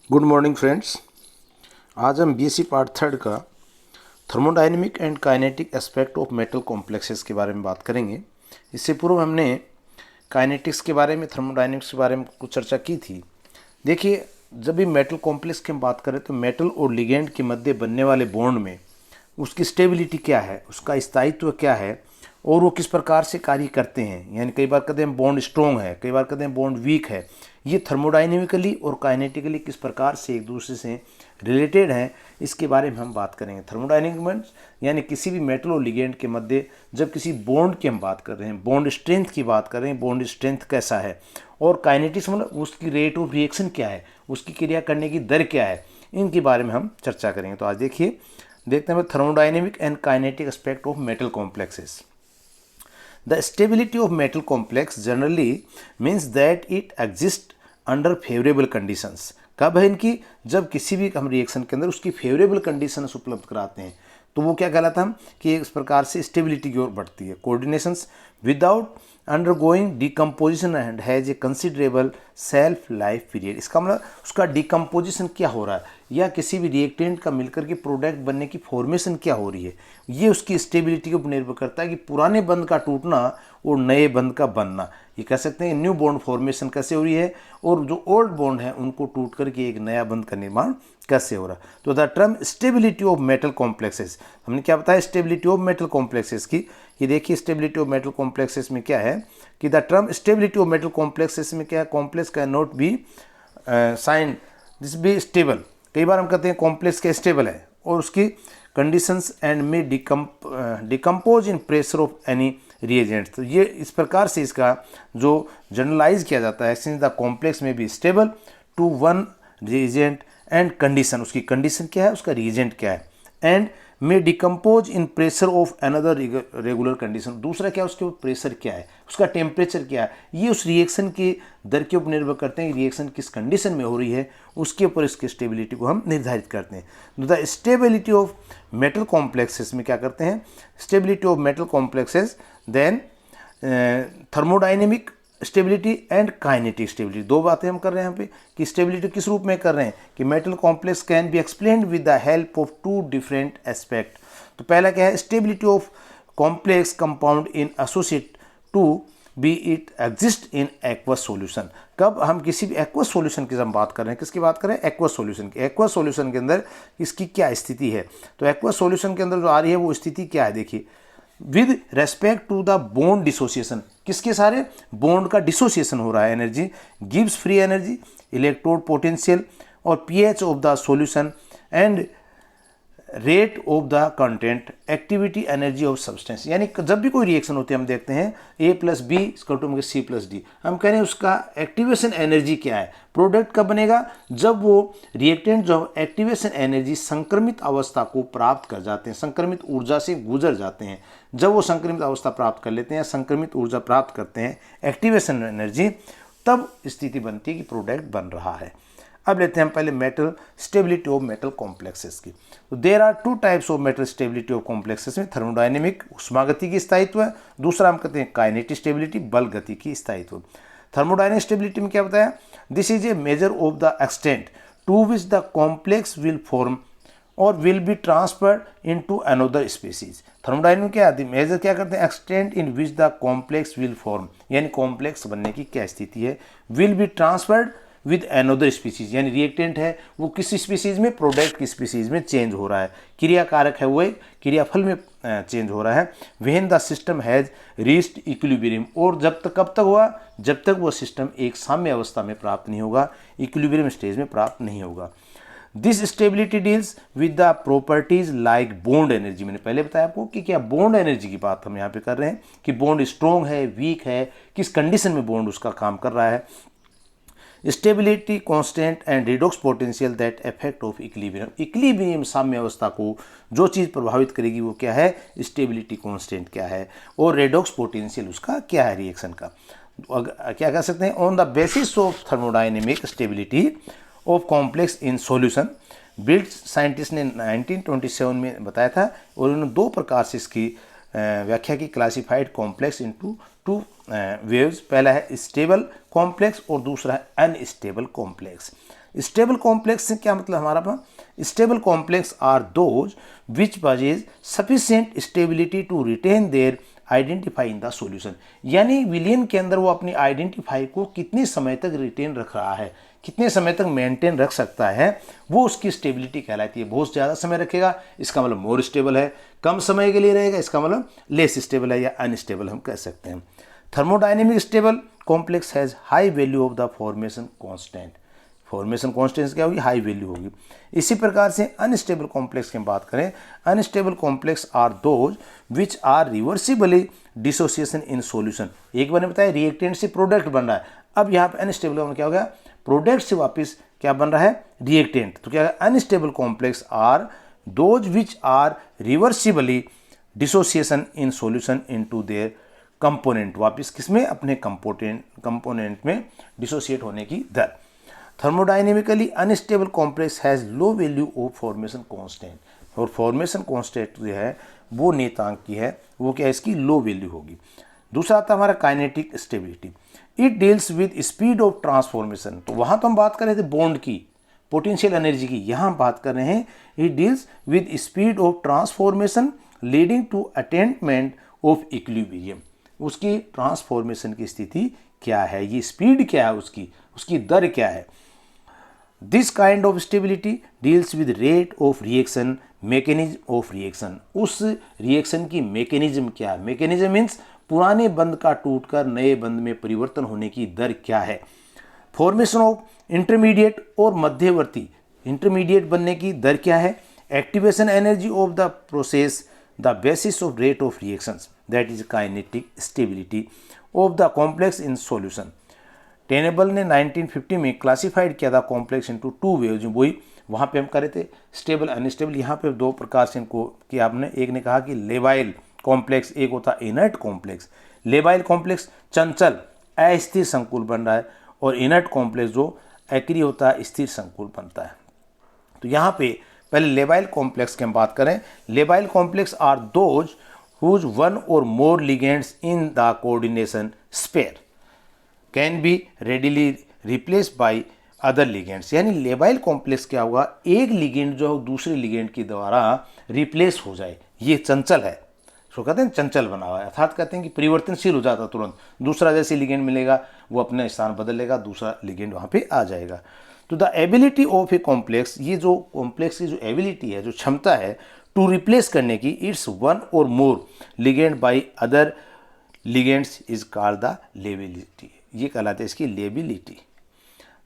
Good morning friends. आज हम BSc part third का thermodynamic and kinetic aspect of metal complexes के बारे में बात करेंगे। इससे पूर्व हमने काइनेटिक्स के बारे में, थर्मोडायनेमिक्स के बारे में कुछ चर्चा की थी। देखिए, जब भी मेटल कॉम्प्लेक्स की हम बात करें तो मेटल और लिगेंड के मध्य बनने वाले बॉन्ड में उसकी स्टेबिलिटी क्या है, उसका स्थायित्व क्या है और वो किस प्रकार से कार्य करते हैं। यानी कई बार कहते हैं बॉन्ड स्ट्रॉन्ग है, कई बार कहते हैं बॉन्ड वीक है। ये थर्मोडाइनेमिकली और काइनेटिकली किस प्रकार से एक दूसरे से रिलेटेड हैं, इसके बारे में हम बात करेंगे। थर्मोडाइनेमिक यानी किसी भी मेटल और लिगेंड के मध्य जब किसी बॉन्ड की हम बात कर रहे हैं, बॉन्ड स्ट्रेंथ की बात कर रहे हैं, बॉन्ड स्ट्रेंथ कैसा है, और काइनेटिक्स मतलब उसकी रेट ऑफ रिएक्शन क्या है, उसकी क्रिया करने की दर क्या है, इनके बारे में हम चर्चा करेंगे। तो आज देखते हैं thermodynamic and kinetic aspect of metal complexes. The stability of metal complex generally means that it exists under favorable conditions। कब है इनकी? जब किसी भी हम रिएक्शन के अंदर उसकी फेवरेबल कंडीशंस उपलब्ध कराते हैं तो वो क्या कहलाता है कि इस प्रकार से स्टेबिलिटी की ओर बढ़ती है। Coordinations without undergoing decomposition and has a considerable self life period. इसका मतलब उसका डिकम्पोजिशन क्या हो रहा है या किसी भी रिएक्टेंट का मिलकर के प्रोडक्ट बनने की फॉर्मेशन क्या हो रही है, ये उसकी स्टेबिलिटी के ऊपर निर्भर करता है कि पुराने बंध का टूटना और नए बंध का बनना। ये कह सकते हैं न्यू बॉन्ड फॉर्मेशन कैसे हो रही है और जो ओल्ड बॉन्ड है उनको टूट करके एक नया बंध का निर्माण कैसे हो रहा है। तो the term stability of metal complexes, हमने क्या बताया स्टेबिलिटी ऑफ मेटल कॉम्प्लेक्सेस की। ये देखिए स्टेबिलिटी ऑफ मेटल कॉम्प्लेक्सेस में क्या है कि the term stability of metal complexes में क्या है, complex can not be sign this be stable. कई बार हम कहते हैं कॉम्प्लेक्स क्या स्टेबल है और उसकी कंडीशंस एंड में decompose in pressure of any reagent. तो ये इस प्रकार से इसका जो जनरलाइज किया जाता है, सिंस द कॉम्प्लेक्स में be stable to one reagent and condition, उसकी कंडीशन क्या है, उसका रिएजेंट क्या है, एंड में decompose in pressure of another regular condition. दूसरा क्या है, उसके ऊपर प्रेशर क्या है, उसका टेम्परेचर क्या है, ये उस रिएक्शन की दर के ऊपर निर्भर करते हैं। रिएक्शन किस कंडीशन में हो रही है उसके ऊपर इसकी स्टेबिलिटी को हम निर्धारित करते हैं। The stability of metal complexes में क्या करते हैं, stability of metal complexes then thermodynamic stability and kinetic stability. दो बातें हम कर रहे हैं यहाँ पे कि स्टेबिलिटी किस रूप में कर रहे हैं कि metal complex can be explained with the help of two different aspect. तो पहला क्या है, stability of complex compound in associate to be it exist in aqueous solution. कब हम किसी भी एक्वस सॉल्यूशन की हम बात कर रहे हैं, किसकी बात करें, एक्वस सॉल्यूशन की। एक्वस सॉल्यूशन के अंदर इसकी क्या स्थिति है, तो एक्वस सॉल्यूशन के अंदर जो आ रही है वो स्थिति क्या है, देखिए with respect to the bond dissociation, किसके सारे बॉन्ड का डिसोसिएशन हो रहा है, energy gives free energy, electrode potential और pH of the solution and rate of the content activity energy of substance. यानी जब भी कोई रिएक्शन होती है हम देखते हैं A plus B equal C plus D, हम कह रहे हैं उसका एक्टिवेशन एनर्जी क्या है, प्रोडक्ट कब बनेगा, जब वो रिएक्टेंट जो एक्टिवेशन एनर्जी संक्रमित अवस्था को प्राप्त कर जाते हैं, संक्रमित ऊर्जा से गुजर जाते हैं। जब वो संक्रमित अवस्था प्राप्त कर लेते हैं, संक्रमित ऊर्जा प्राप्त करते हैं, एक्टिवेशन एनर्जी, तब स्थिति बनती है कि प्रोडक्ट बन रहा है। अब लेते हैं हम पहले metal stability of metal complexes की। तो there are two types of metal stability of complexes में, थर्मोडायनेमिक उष्मागति की स्थायित्व है, दूसरा हम कहते हैं काइनेटिक स्टेबिलिटी बल गति की स्थायित्व। थर्मोडायनेमिक स्टेबिलिटी में क्या बताया, this is a measure of the extent to which the complex will form और will be transferred into another species. Thermodynamic क्या आती है, मेजर क्या करते हैं, extent in which the complex will form, यानी कॉम्प्लेक्स बनने की क्या स्थिति है, will be transferred with another species, यानी रिएक्टेंट है वो किस स्पीसीज में, प्रोडक्ट की स्पीसीज में चेंज हो रहा है, क्रिया कारक है वो क्रियाफल में चेंज हो रहा है। When the system has reached equilibrium, और जब तक कब तक हुआ, जब तक वो सिस्टम एक साम्य अवस्था में प्राप्त नहीं होगा, इक्विलिब्रियम स्टेज में प्राप्त नहीं होगा। This stability deals with the properties like bond energy. मैंने पहले बताया आपको कि क्या बॉन्ड एनर्जी की बात हम यहाँ पे कर रहे हैं कि बॉन्ड स्ट्रॉन्ग है, वीक है, किस कंडीशन में बॉन्ड उसका काम कर रहा है। Stability constant and redox potential that effect of equilibrium, equilibrium साम्य अवस्था को जो चीज़ प्रभावित करेगी वो क्या है, स्टेबिलिटी कांस्टेंट क्या है, और रेडॉक्स पोटेंशियल उसका क्या है रिएक्शन का। क्या कह सकते हैं, on the basis of thermodynamic stability of complex in solution, build scientist ने 1927 में बताया था, और उन्होंने दो प्रकार से इसकी व्याख्या की, classified complex into two waves. पहला है स्टेबल कॉम्प्लेक्स और दूसरा है अनस्टेबल कॉम्प्लेक्स। स्टेबल कॉम्प्लेक्स से क्या मतलब हमारा पास, stable complex are those which possess sufficient stability to retain their identify in the solution. यानी विलियन के अंदर वो अपनी आइडेंटिफाई को कितने समय तक रिटेन रख रहा है, कितने समय तक मेंटेन रख सकता है, वो उसकी स्टेबिलिटी कहलाती है। बहुत ज़्यादा समय रखेगा इसका मतलब मोर स्टेबल है, कम समय के लिए रहेगा इसका मतलब लेस स्टेबल है या अनस्टेबल हम कह सकते हैं। Thermodynamic stable complex has high value of the formation constant. Formation constant क्या होगी, हाई वैल्यू होगी। इसी प्रकार से अनस्टेबल कॉम्प्लेक्स की हम बात करें, unstable complex are those which are reversibly dissociation in solution. एक बार ने बताया रिएक्टेंट से प्रोडक्ट बन रहा है, अब यहाँ पे अनस्टेबल में क्या हो गया, प्रोडक्ट से वापस क्या बन रहा है, रिएक्टेंट। तो क्या है, unstable complex are those which are reversibly dissociation in solution into their component. वापस किसमें, अपने कंपोनेंट में डिसोसिएट होने की दर। Thermodynamically unstable complex has low value of formation constant, और फॉर्मेशन कांस्टेंट जो है वो नियतांक की है, वो क्या है, इसकी लो वैल्यू होगी। दूसरा आता है हमारा kinetic stability. It deals with speed of transformation. तो वहाँ तो हम बात कर रहे थे बॉन्ड की, पोटेंशियल एनर्जी की, यहाँ हम बात कर रहे हैं it deals with speed of transformation leading to attainment of equilibrium. उसकी ट्रांसफॉर्मेशन की स्थिति क्या है, ये स्पीड क्या है, उसकी दर क्या है। This kind of stability deals with rate of reaction, mechanism of reaction. उस रिएक्शन की मैकेनिज्म क्या है, मैकेनिज्म मीन्स पुराने बंध का टूटकर नए बंध में परिवर्तन होने की दर क्या है। फॉर्मेशन ऑफ इंटरमीडिएट और मध्यवर्ती, इंटरमीडिएट बनने की दर क्या है। Activation energy of the process, the basis of rate of reactions, that is kinetic stability of the complex in solution. Tenable ने 1950 में क्लासिफाइड किया था कॉम्प्लेक्स इनटू टू वेव्स, वही वहाँ पे हम कर रहे थे स्टेबल अनस्टेबल। यहाँ पे दो प्रकार से इनको किया आपने, एक ने कहा कि लेबाइल कॉम्प्लेक्स, एक होता है इनर्ट कॉम्प्लेक्स। लेबाइल कॉम्प्लेक्स चंचल अस्थिर संकुल बन रहा है, और इनर्ट कॉम्प्लेक्स जो एक्री होता है स्थिर संकुल बनता है। तो यहाँ पे पहले लेबाइल कॉम्प्लेक्स की हम बात करें। Labile complex are those whose one or more ligands in the coordination sphere can be readily replace by other ligands. यानी लेबाइल कॉम्प्लेक्स क्या होगा, एक लिगेंड जो दूसरे लिगेंड के द्वारा रिप्लेस हो जाए, ये चंचल है, तो कहते हैं चंचल बना हुआ है, अर्थात कहते हैं कि परिवर्तनशील हो जाता तुरंत। दूसरा जैसे लिगेंड मिलेगा वो अपना स्थान बदल लेगा, दूसरा लिगेंड वहाँ पे आ जाएगा। तो the ability of a complex, ये जो कॉम्प्लेक्स की जो एबिलिटी है, जो क्षमता है टू रिप्लेस करने की, it's one or more ligand by other ligands is called the lability. ये कहलाते हैं इसकी लेबिलिटी।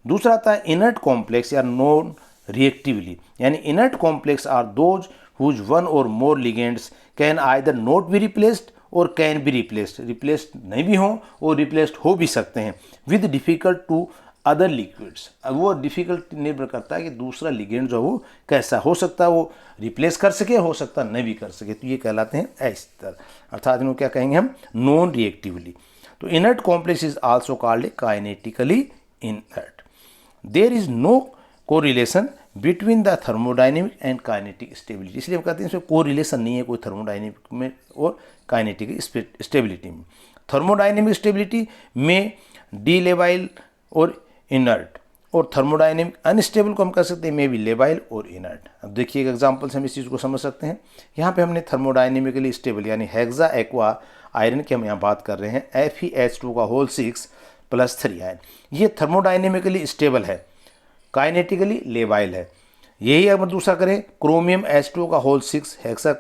दूसरा आता है इनर्ट कॉम्प्लेक्स या नॉन रिएक्टिवली। यानी inert complex are those whose one or more ligands can either not be replaced or can be replaced, replaced नहीं भी हो और रिप्लेस्ड हो भी सकते हैं, with difficult to other liquids. अब वो डिफिकल्ट निर्भर करता है कि दूसरा लिगेंड जो वो कैसा हो सकता है, वो रिप्लेस कर सके, हो सकता नहीं भी कर सके, तो ये कहलाते हैं एस्टर, अर्थात इनको क्या कहेंगे हम, नॉन रिएक्टिवली। तो inert complex is also called kinetically inert. There is no correlation between the thermodynamic and kinetic stability. इसलिए हम कहते हैं इसमें कोरिलेशन नहीं है कोई थर्मोडाइनेमिक में और काइनेटिक स्टेबिलिटी में। थर्मोडाइनेमिक स्टेबिलिटी में डीलेबाइल और इनर्ट, और थर्मोडाइनेमिक अनस्टेबल को हम कह सकते हैं मे बी लेबाइल और इनर्ट। अब देखिए एक एग्जांपल से हम इस चीज़ को समझ सकते हैं। यहाँ पे हमने थर्मोडाइनेमिकली स्टेबल यानी हेक्सा एक्वा आयरन की हम यहाँ बात कर रहे हैं, FeH2 का होल 6 + 3 आयन, ये थर्मोडाइनेमिकली स्टेबल है, काइनेटिकली लेबाइल है। यही अगर दूसरा करें क्रोमियम H2 का होल 6 हेक्सा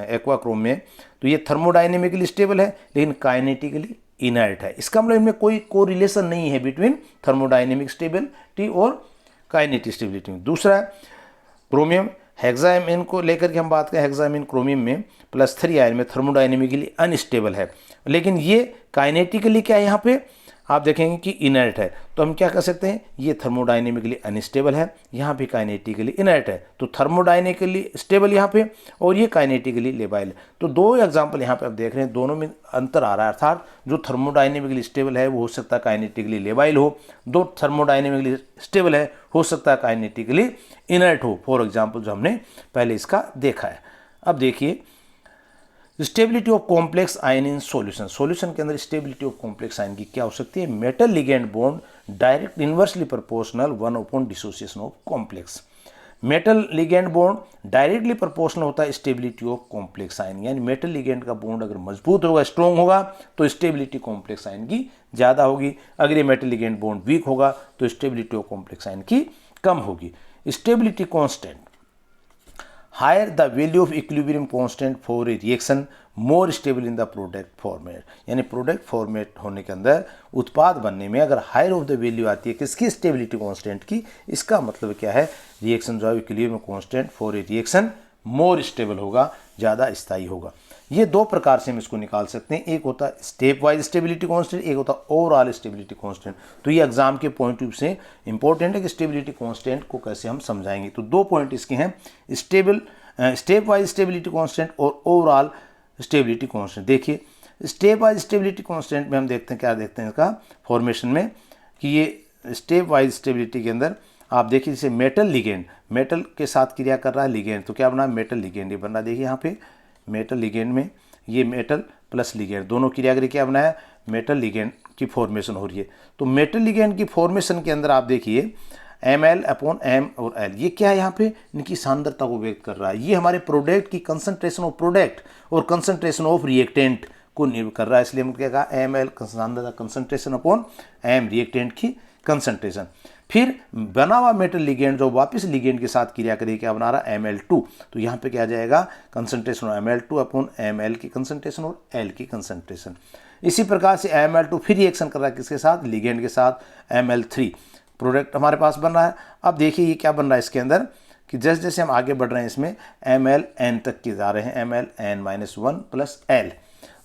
एक्वा क्रोम में, तो ये थर्मोडाइनेमिकली स्टेबल है लेकिन काइनेटिकली इनर्ट है। इसका मतलब इनमें कोई कोरिलेशन नहीं है बिटवीन थर्मोडाइनेमिक स्टेबिलिटी और काइनेटिक स्टेबिलिटी में। दूसरा क्रोमियम हेक्सामीन को लेकर के हम बात करें, हेक्सामीन क्रोमियम में +3 आयन में थर्मोडाइनेमिकली अनस्टेबल है, लेकिन ये काइनेटिकली क्या है, यहाँ पे आप देखेंगे कि इनर्ट है। तो हम क्या कर सकते हैं, ये थर्मोडाइनेमिकली अनस्टेबल है, यहाँ पे काइनेटिकली इनर्ट है। तो थर्मोडाइनेमिकली स्टेबल यहाँ पे और ये काइनेटिकली लेबाइल। तो दो एग्जांपल यहाँ पे आप देख रहे हैं, दोनों में अंतर आ रहा है, अर्थात जो थर्मोडाइनेमिकली स्टेबल है वो हो सकता है काइनेटिकली लेबाइल हो, दो थर्मोडाइनेमिकली स्टेबल है हो सकता है काइनेटिकली इनर्ट हो। फॉर एग्जाम्पल जो हमने पहले इसका देखा है। अब देखिए stability of complex ion in solution, solution के अंदर स्टेबिलिटी ऑफ कॉम्प्लेक्स आयन की क्या हो सकती है, metal ligand bond direct inversely proportional 1 dissociation of complex. Metal ligand bond directly proportional होता है स्टेबिलिटी ऑफ कॉम्प्लेक्स आयन, यानी मेटल लिगेंड का बॉन्ड अगर मजबूत होगा, स्ट्रॉन्ग होगा, तो स्टेबिलिटी कॉम्प्लेक्स आयन की ज़्यादा होगी। अगर ये मेटल लिगेंड बॉन्ड वीक होगा तो स्टेबिलिटी ऑफ कॉम्प्लेक्स आयन की कम होगी। Stability constant, higher the value of equilibrium constant for a reaction more stable in the product format, यानी प्रोडक्ट फॉर्मेट होने के अंदर उत्पाद बनने में अगर हायर ऑफ द वैल्यू आती है किसकी, स्टेबिलिटी कांस्टेंट की, इसका मतलब क्या है, रिएक्शन जो है equilibrium constant for a reaction more stable होगा, ज़्यादा स्थायी होगा। ये दो प्रकार से हम इसको निकाल सकते हैं, एक होता है स्टेप वाइज स्टेबिलिटी कांस्टेंट, एक होता है ओवरऑल स्टेबिलिटी कांस्टेंट। तो ये एग्जाम के पॉइंट ऑफ व्यू से इंपॉर्टेंट है कि स्टेबिलिटी कांस्टेंट को कैसे हम समझाएंगे। तो दो पॉइंट इसके हैं, स्टेप वाइज स्टेबिलिटी कांस्टेंट और ओवरऑल स्टेबिलिटी कांस्टेंट। देखिए स्टेप वाइज स्टेबिलिटी कांस्टेंट में हम देखते हैं, क्या देखते हैं इसका फॉर्मेशन में, कि ये स्टेप वाइज स्टेबिलिटी के अंदर आप देखिए जैसे मेटल लिगेंड, मेटल के साथ क्रिया कर रहा है लिगेंड, तो क्या बना, मेटल लिगेंड, ये बन रहा है। देखिए यहाँ पे मेटल लिगेंड में ये मेटल प्लस लिगेंड दोनों क्रिया करके क्या बनाया, मेटल लिगेंड की फॉर्मेशन हो रही है। तो मेटल लिगेंड की फॉर्मेशन के अंदर आप देखिए ml अपॉन m और l, ये क्या है, यहाँ पे इनकी सांद्रता को व्यक्त कर रहा है। ये हमारे प्रोडक्ट की कंसंट्रेशन ऑफ प्रोडक्ट और कंसंट्रेशन ऑफ रिएक्टेंट को निर्भर कर रहा है, इसलिए हम क्या कहा, ml सांद्रता कंसंट्रेशन अपॉन m रिएक्टेंट की कंसंट्रेशन। फिर बना हुआ मेटल लिगेंड जो वापस लिगेंड के साथ क्रिया करेगी, क्या बना रहा है, Ml2, तो यहाँ पे क्या आ जाएगा, concentration of Ml2 upon Ml की कंसंट्रेशन और L की कंसंट्रेशन। इसी प्रकार से Ml2 फिर रिएक्शन कर रहा है किसके साथ, लिगेंड के साथ, Ml3 प्रोडक्ट हमारे पास बन रहा है। अब देखिए ये क्या बन रहा है इसके अंदर, कि जैसे जैसे हम आगे बढ़ रहे हैं इसमें MlN तक के जा रहे हैं, MlN-1 प्लस L,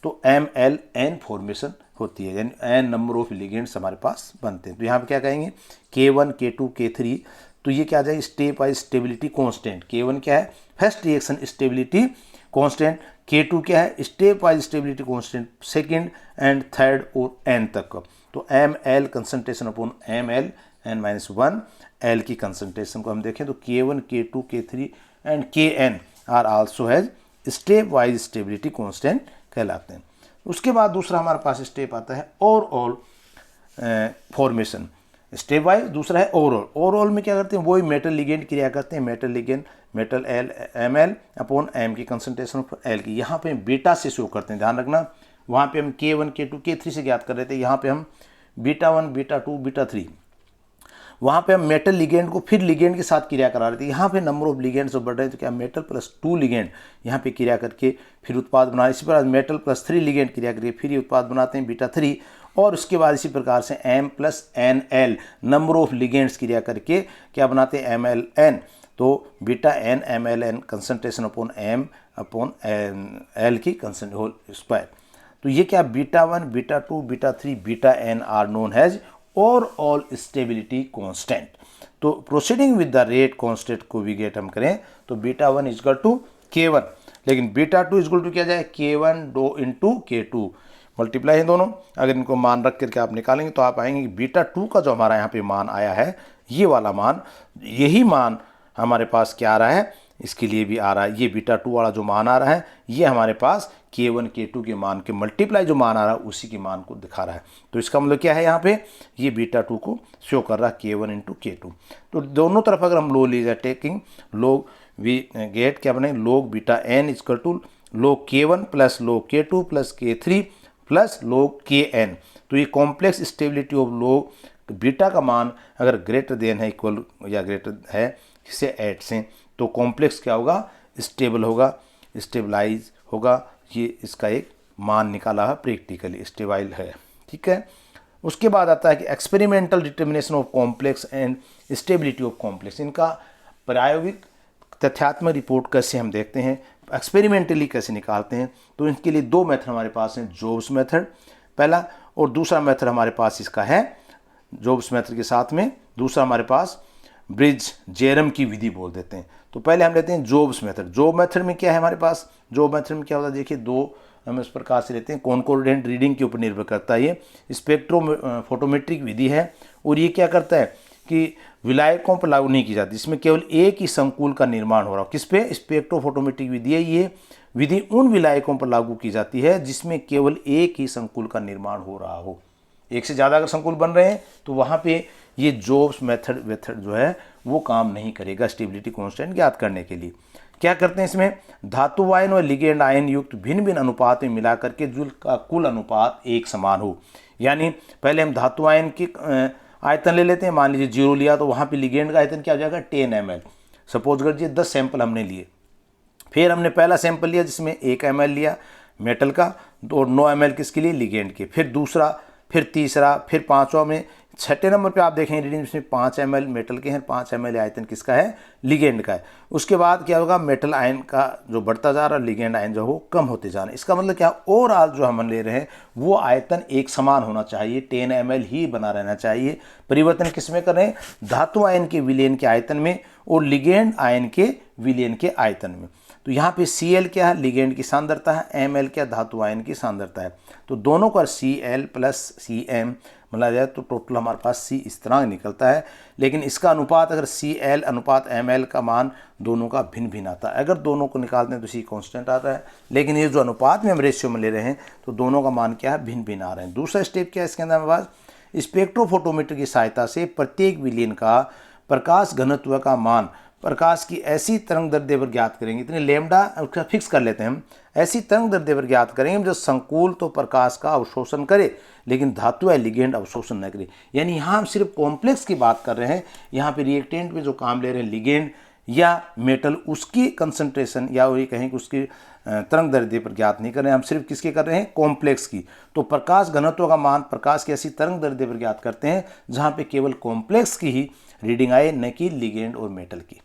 तो MlN फॉर्मेशन होती है, यानी n नंबर ऑफ लिगेंड्स हमारे पास बनते हैं। तो यहाँ पे क्या कहेंगे, K1 K2 K3, तो ये क्या आ जाएगी, step wise stability constant. K1 क्या है, first reaction stability constant, K2 क्या है, step wise stability constant second and third और n तक। तो Ml concentration upon Ml N-1 L की कंसंट्रेशन को हम देखें तो K1 K2 K3 and Kn are also has step wise stability constant कहलाते हैं। उसके बाद दूसरा हमारे पास स्टेप आता है ओवरऑल फॉर्मेशन, स्टेप वाइज दूसरा है ओवरऑल। ओवरऑल में क्या करते हैं, वही मेटल लिगेंड क्रिया करते हैं, metal ligand metal L Ml upon M की कंसंट्रेशन ऑफ L की, यहाँ पे बीटा से शो करते हैं, ध्यान रखना। वहाँ पे हम K1 K2 K3 से ज्ञात कर रहे थे, यहाँ पे हम β1 β2 β3, वहाँ पे हम मेटल लिगेंड को फिर लिगेंड के साथ क्रिया करा रहे थे। यहाँ पे नंबर ऑफ लिगेंड्स जो बढ़ रहे हैं, तो क्या मेटल प्लस 2 लिगेंड यहाँ पे क्रिया करके फिर उत्पाद बना, इसी प्रकार मेटल प्लस 3 लिगेंड क्रिया करके फिर ये उत्पाद बनाते हैं β3, और उसके बाद इसी प्रकार से M plus NL number of ligands क्रिया करके क्या बनाते हैं, MlN। तो βN MlN concentration upon M upon L की कंसंट्रेशन होल स्क्वायर। तो ये क्या, β1 β2 β3 βN are known has overall stability constant. तो proceeding with the rate constant को भी गेट हम करें तो β1 इक्वल टू K1, लेकिन β2 इक्वल टू क्या जाए, K1 दो इंटू K2, मल्टीप्लाई है दोनों। अगर इनको मान रख करके आप निकालेंगे तो आप आएंगे कि β2 का जो हमारा यहाँ पे मान आया है, ये वाला मान, यही मान हमारे पास क्या आ रहा है, इसके लिए भी आ रहा है। ये β2 वाला जो मान आ रहा है, ये हमारे पास K1 K2 के मान के मल्टीप्लाई जो मान आ रहा है उसी के मान को दिखा रहा है। तो इसका मतलब क्या है, यहाँ पे ये β2 को शो कर रहा है K1 इंटू K2। तो दोनों तरफ अगर हम लो ले जाए, टेकिंग लोग वी गेट क्या बने, लोग βN इक्वल टू लोग K1 प्लस लोग K2 प्लस K3 प्लस लोग Kn। तो ये कॉम्प्लेक्स स्टेबिलिटी ऑफ लोग बीटा का मान अगर ग्रेटर देन है, इक्वल या ग्रेटर है से 8 से, तो कॉम्प्लेक्स क्या होगा, स्टेबल होगा, स्टेबलाइज होगा। ये इसका एक मान निकाला है, प्रैक्टिकली स्टेबल है, ठीक है। उसके बाद आता है कि experimental determination of complex and stability of complex. इनका प्रायोगिक तथ्यात्मक रिपोर्ट कैसे हम देखते हैं, एक्सपेरिमेंटली कैसे निकालते हैं। तो इनके लिए दो मेथड हमारे पास हैं, जोब्स मेथड पहला, और दूसरा मेथड हमारे पास इसका है जोब्स मेथड के साथ में दूसरा हमारे पास ब्रिज जेरम की विधि बोल देते हैं। तो पहले हम लेते हैं जोब्स मेथड। जोब मेथड में क्या है हमारे पास, जोब मेथड में क्या होता है, देखिए दो हम इस प्रकार से लेते हैं, कॉन्कोर्डेंट रीडिंग के ऊपर निर्भर करता है। ये स्पेक्ट्रो फोटोमेट्रिक विधि है, और ये क्या करता है कि विलायकों पर लागू नहीं की जाती, इसमें केवल एक ही संकुल का निर्माण हो रहा हो। किस पे, स्पेक्ट्रो फोटोमेट्रिक विधि है ये, विधि उन विलायकों पर लागू की जाती है जिसमें केवल एक ही संकुल का निर्माण हो रहा हो। एक से ज़्यादा अगर संकुल बन रहे हैं तो वहाँ पे ये जोब्स मेथड जो है वो काम नहीं करेगा स्टेबिलिटी कांस्टेंट ज्ञात करने के लिए। क्या करते हैं इसमें, धातु आयन और लिगेंड आयन युक्त भिन्न भिन्न अनुपात में मिला करके जो का कुल अनुपात एक समान हो। यानी पहले हम धातु आयन की आयतन ले लेते हैं, मान लीजिए 0 लिया तो वहाँ पे लिगेंड का आयतन क्या हो जाएगा 10 ml। सपोज कर लीजिए 10 सैंपल हमने लिए, फिर हमने पहला सैंपल लिया जिसमें 1 ml लिया मेटल का और 9 ml किसके लिए, लिगेंड के, फिर दूसरा, फिर तीसरा, फिर पांचवा में, छठे नंबर पे आप देखेंगे रीडिंग इसमें 5 ml मेटल के हैं, 5 ml आयतन किसका है, लिगेंड का है। उसके बाद क्या होगा, मेटल आयन का जो बढ़ता जा रहा है, लिगेंड आयन जो हो कम होते जा रहे हैं। इसका मतलब क्या, ओवरऑल जो हम ले रहे हैं वो आयतन एक समान होना चाहिए, 10 ml ही बना रहना चाहिए। परिवर्तन किस में कर रहे हैं, धातु आयन के विलयन के आयतन में और लिगेंड आयन के विलयन के आयतन में। तो यहाँ पे Cl क्या है, लिगेंड की सांद्रता है, Ml क्या धातु आयन की सांद्रता है। तो दोनों का Cl प्लस Cm मिला जाए तो टोटल हमारे पास C स्थिरांक निकलता है। लेकिन इसका अनुपात अगर Cl अनुपात Ml का मान दोनों का भिन्न भिन्न आता है। अगर दोनों को निकालते हैं तो C कांस्टेंट आता है, लेकिन ये जो अनुपात में हम रेशियो में ले रहे हैं तो दोनों का मान क्या है, भिन्न भिन्न आ रहे हैं। दूसरा स्टेप क्या है इसके अंदर हमारे पास, स्पेक्ट्रोफोटोमीटर की सहायता से प्रत्येक विलयन का प्रकाश घनत्व का मान प्रकाश की ऐसी तरंग दैर्ध्य पर ज्ञात करेंगे, इतने लेमडा उसका फिक्स कर लेते हैं हम, ऐसी तरंग दैर्ध्य पर ज्ञात करेंगे जो संकुल तो प्रकाश का अवशोषण करे लेकिन धातु या लिगेंड अवशोषण न करे। यानी यहाँ हम सिर्फ कॉम्प्लेक्स की बात कर रहे हैं, यहाँ पे रिएक्टेंट में जो काम ले रहे हैं लिगेंड या मेटल, उसकी कंसंट्रेशन या वही कहें कि उसकी तरंग दैर्ध्य पर ज्ञात नहीं कर रहे हैं, हम सिर्फ किसके कर रहे हैं, कॉम्प्लेक्स की। तो प्रकाश घनत्व का मान प्रकाश की ऐसी तरंग दैर्ध्य पर ज्ञात करते हैं जहाँ पे केवल कॉम्प्लेक्स की ही रीडिंग आए, न कि लिगेंड और मेटल की।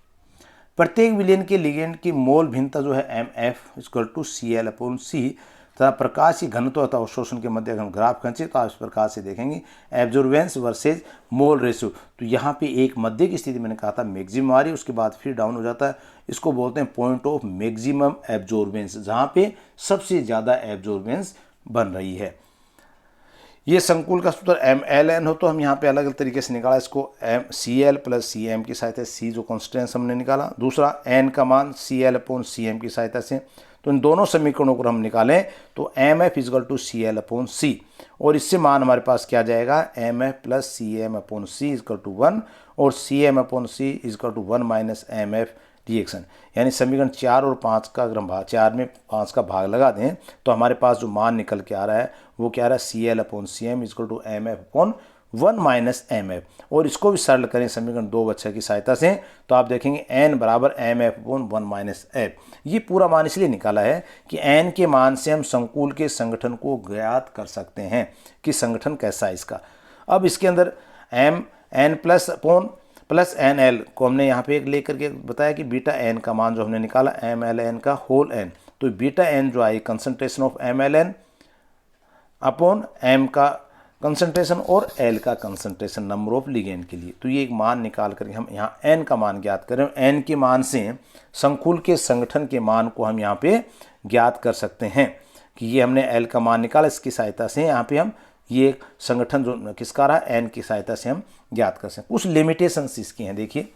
प्रत्येक विलयन के लिगेंड की मोल भिन्नता जो है MF = Cl/C तथा प्रकाश की घनत्व तथा अवशोषण के मध्य अगर हम ग्राफ खींचे तो आप इस प्रकार से देखेंगे एब्जॉर्बेंस वर्सेज मोल रेशियो। तो यहाँ पे एक मध्य की स्थिति मैंने कहा था मैक्सिमम आ रही है, उसके बाद फिर डाउन हो जाता है। इसको बोलते हैं पॉइंट ऑफ मैक्सिमम एब्जॉर्बेंस, जहाँ पे सबसे ज़्यादा एब्जॉर्बेंस बन रही है। ये संकुल का सूत्र MLN हो तो हम यहाँ पे अलग अलग तरीके से निकाला इसको, Cl प्लस Cm की सहायता से, C जो कॉन्स्टेंस हमने निकाला, दूसरा N का मान Cl/Cm की सहायता से। तो इन दोनों समीकरणों को हम निकालें तो MF = Cl/C और इससे मान हमारे पास क्या जाएगा, MF + Cm/C = 1 और Cm/C = 1 - MF रिएक्शन। यानी समीकरण 4 और 5 का अगर हम 4 में 5 का भाग लगा दें तो हमारे पास जो मान निकल के आ रहा है वो क्या आ रहा है, Cl/Cm = MF/1 - MF। और इसको भी सरल करें समीकरण 2 बच्चे की सहायता से तो आप देखेंगे N = MF/1 - F। ये पूरा मान इसलिए निकाला है कि N के मान से हम संकुल के संगठन को ज्ञात कर सकते हैं कि संगठन कैसा है इसका। अब इसके अंदर N+ NL को हमने यहाँ पे एक लेकर के बताया कि बीटा N का मान जो हमने निकाला MLN का होल N, तो बीटा N जो आई concentration of MLN upon M का कंसंट्रेशन और L का कंसंट्रेशन नंबर ऑफ लिगेंड के लिए। तो ये एक मान निकाल करके हम यहाँ N का मान ज्ञात करें, N के मान से संकुल के संगठन के मान को हम यहाँ पे ज्ञात कर सकते हैं कि ये हमने L का मान निकाला, इसकी सहायता से यहाँ पे हम ये संगठन जो किसका रहा N की सहायता से हम ज्ञात कर सकते हैं। कुछ लिमिटेशंस इसकी हैं, देखिए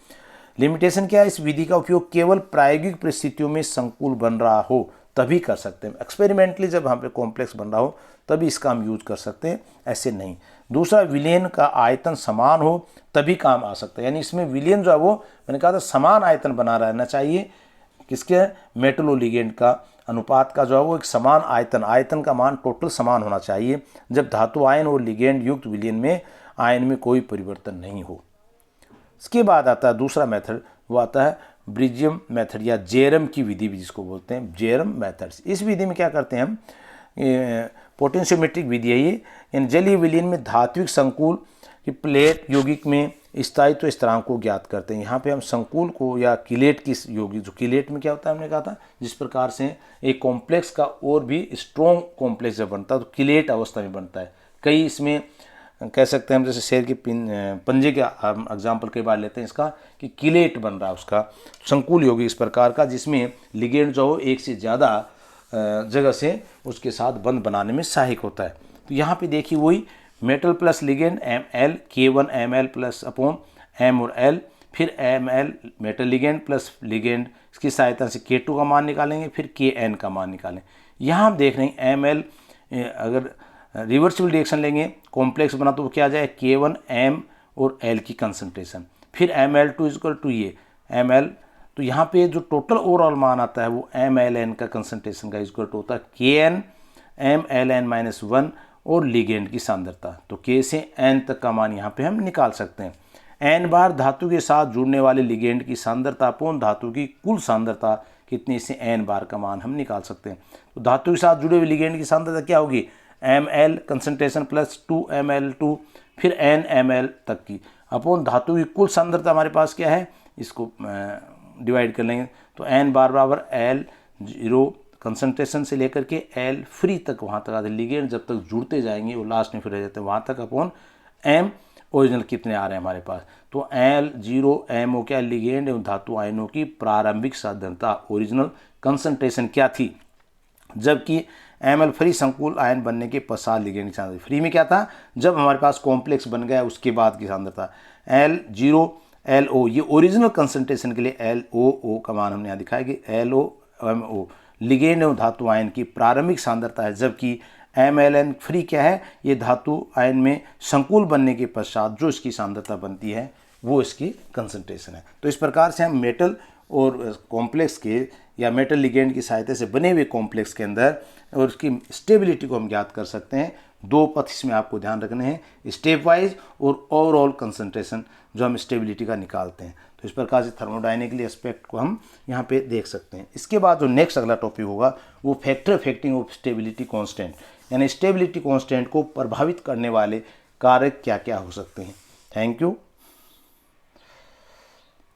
लिमिटेशन क्या है, इस विधि का उपयोग केवल प्रायोगिक परिस्थितियों में संकुल बन रहा हो तभी कर सकते हैं। एक्सपेरिमेंटली जब हम पे कॉम्प्लेक्स बन रहा हो तभी इसका हम यूज कर सकते हैं, ऐसे नहीं। दूसरा, विलयन का आयतन समान हो तभी काम आ सकता है। यानी इसमें विलयन जो है वो मैंने कहा था समान आयतन बना रहना चाहिए, किसके, मेटल और लिगेंड का अनुपात का जो है वो एक समान आयतन का मान टोटल समान होना चाहिए जब धातु आयन और लिगेंड युक्त विलयन में आयन में कोई परिवर्तन नहीं हो। इसके बाद आता है दूसरा मेथड, वो आता है ब्रिजियम मेथड या जेरम की विधि भी जिसको बोलते हैं, जेरम मेथड्स। इस विधि में क्या करते हैं हम, पोटेंशियोमेट्रिक विधि है ये, यानी जलीय विलयन में धात्विक संकुल की प्लेट यौगिक में स्थायित्व स्थिरांक को ज्ञात करते हैं। यहाँ पे हम संकुल को या किलेट की यौगिक, जो किलेट में क्या होता है हमने कहा था, जिस प्रकार से एक कॉम्प्लेक्स का और भी स्ट्रॉन्ग कॉम्प्लेक्स जब बनता है तो किलेट अवस्था में बनता है। कई इसमें कह सकते हैं हम, जैसे शेर के पंजे का हम एग्जाम्पल कई बार लेते हैं इसका, कि किलेट बन रहा है उसका संकुल यौगिक इस प्रकार का जिसमें लिगेंड जो हो एक से ज़्यादा जगह से उसके साथ बंध बनाने में सहायक होता है। तो यहाँ पे देखिए वही metal plus ligand ML K1 ML + upon M और L, फिर Ml metal ligand plus ligand, इसकी सहायता से K2 का मान निकालेंगे, फिर Kn का मान निकालें। यहाँ हम देख रहे हैं Ml अगर रिवर्सिबल रिएक्शन लेंगे कॉम्प्लेक्स बना तो वो क्या आ जाए K1 M और L की कंसंट्रेशन, फिर Ml2 इक्वल टू ये Ml, तो यहाँ पे जो टोटल ओवरऑल मान आता है वो MLN का कंसंट्रेशन का इक्वल टू होता है Kn MLN-1 और लिगेंड की सांद्रता। तो K से N तक का मान यहाँ पे हम निकाल सकते हैं। N बार धातु के साथ जुड़ने वाले लिगेंड की सांद्रता अपॉन धातु की कुल सांद्रता कितनी, से N बार का मान हम निकाल सकते हैं। तो धातु के साथ जुड़े हुए लिगेंड की सांद्रता क्या होगी, Ml कंसंट्रेशन प्लस 2Ml2 फिर N Ml तक की अपॉन धातु की कुल सांद्रता हमारे पास क्या है, इसको डिवाइड कर लेंगे। तो N बार बराबर L0 कंसंट्रेशन से लेकर के L फ्री तक वहाँ तक आते लिगेंड जब तक जुड़ते जाएंगे वो लास्ट में फिर रह जाते हैं वहाँ तक अपॉन M ओरिजिनल कितने आ रहे हैं हमारे पास। तो L0 M हो क्या लिगेंड एवं धातु आयनों की प्रारंभिक सांद्रता ओरिजिनल कंसंट्रेशन क्या थी, जबकि Ml फ्री संकुल आयन बनने के पश्चात लिगेंड की सांद्रता फ्री में क्या था, जब हमारे पास कॉम्प्लेक्स बन गया उसके बाद की सांद्रता। L0 LO ये ओरिजिनल कंसंट्रेशन के लिए LOO का मान हमने यहाँ दिखाया कि LOMO लिगेंड एवं धातु आयन की प्रारंभिक सांद्रता है, जबकि MLN फ्री क्या है, ये धातु आयन में संकुल बनने के पश्चात जो इसकी सांद्रता बनती है वो इसकी कंसंट्रेशन है। तो इस प्रकार से हम मेटल और कॉम्प्लेक्स के या मेटल लिगेंड की सहायता से बने हुए कॉम्प्लेक्स के अंदर और उसकी स्टेबिलिटी को हम ज्ञात कर सकते हैं। दो पथ इसमें आपको ध्यान रखने हैं, स्टेप वाइज और ओवरऑल कंसंट्रेशन जो हम स्टेबिलिटी का निकालते हैं। तो इस प्रकार से थर्मोडायनेमिकल एस्पेक्ट को हम यहाँ पे देख सकते हैं। इसके बाद जो नेक्स्ट अगला टॉपिक होगा वो factor affecting of stability constant, यानी स्टेबिलिटी कांस्टेंट को प्रभावित करने वाले कारक क्या क्या हो सकते हैं। Thank you.